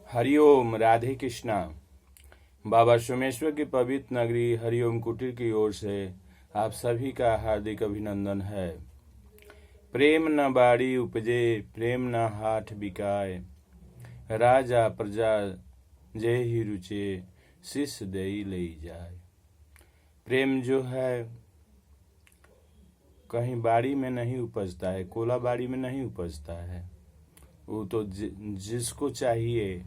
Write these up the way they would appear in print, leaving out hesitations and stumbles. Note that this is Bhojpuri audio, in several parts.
हरिओम। राधे कृष्णा। बाबा सोमेश्वर की पवित्र नगरी हरिओम कुटीर की ओर से आप सभी का हार्दिक अभिनंदन है। प्रेम न बाड़ी उपजे, प्रेम न हाथ बिकाए, राजा प्रजा जे ही रुचे, शिष्य देई ले जाए। प्रेम जो है कहीं बाड़ी में नहीं उपजता है, कोला बाड़ी में नहीं उपजता है। वो तो जिसको चाहिए,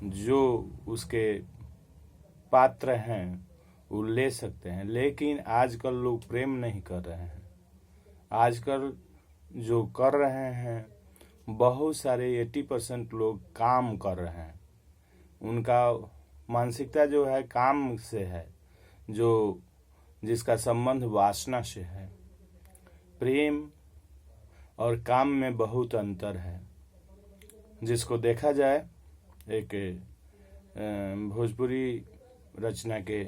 जो उसके पात्र हैं वो ले सकते हैं। लेकिन आजकल लोग प्रेम नहीं कर रहे हैं। आजकल जो कर रहे हैं, बहुत सारे 80% लोग काम कर रहे हैं। उनका मानसिकता जो है काम से है, जो जिसका संबंध वासना से है। प्रेम और काम में बहुत अंतर है। जिसको देखा जाए, एक भोजपुरी रचना के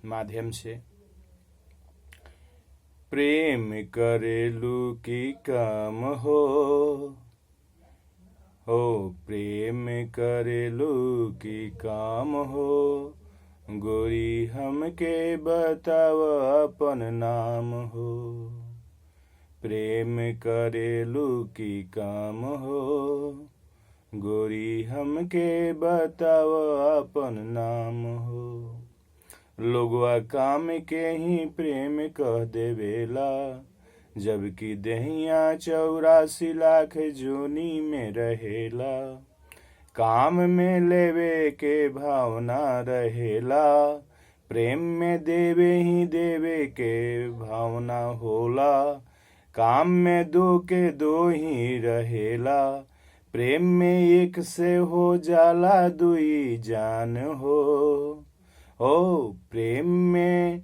माध्यम से, प्रेम करेलू की काम हो प्रेम करेलू की काम हो, गोरी हमके बताव अपन नाम हो। प्रेम करेलू की काम हो, गोरी हमके बताव अपन नाम हो। लोगवा काम के ही प्रेम कह देवेला, जबकि दहिया 84 लाख जोनी में रहेला। काम में लेवे के भावना रहेला, प्रेम में देवे ही देवे के भावना होला। काम में दो के दो ही रहेला, प्रेम में एक से हो जाला दुई जान हो। प्रेम में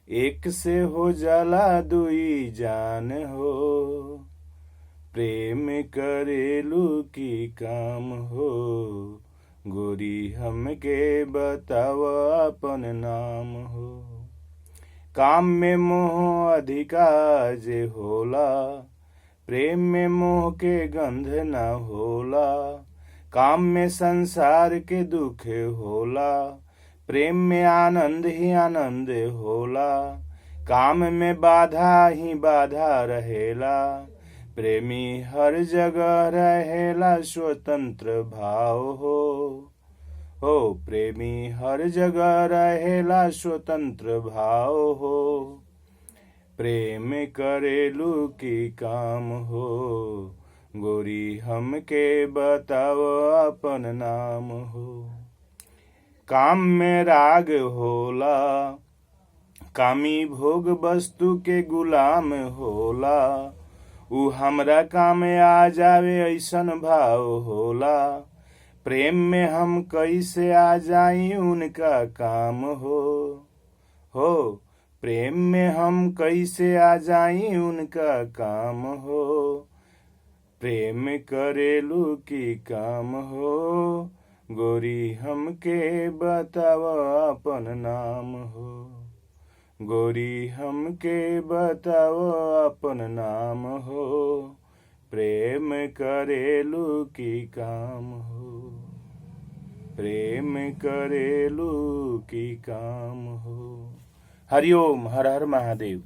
एक से हो जाला दुई जान हो। प्रेम करेलू की काम हो, गोरी हमके बताव अपन नाम हो। काम में मोह अधिका जे होला, प्रेम में मोह के गंध न होला। काम में संसार के दुख होला, प्रेम में आनंद ही आनंद होला। काम में बाधा ही बाधा रहेला, प्रेमी हर जगह रहेला स्वतंत्र भाव हो। प्रेमी हर जगह रहेला स्वतंत्र भाव हो। प्रेम करेलू की काम हो, गोरी हमके बताव अपन नाम हो। काम में राग होला, कामी भोग वस्तु के गुलाम होला। उ हमरा काम आ जावे ऐसन भाव होला, प्रेम में हम कैसे आ जाई उनका काम हो। प्रेम में हम कैसे आ जाई उनका काम हो। प्रेम करेलू की काम हो, गोरी हमके बताव अपन नाम हो। गोरी हमके बताव अपन नाम हो। प्रेम करेलू की काम हो, प्रेम करेलू की काम हो। हरिओम। हर हर महादेव।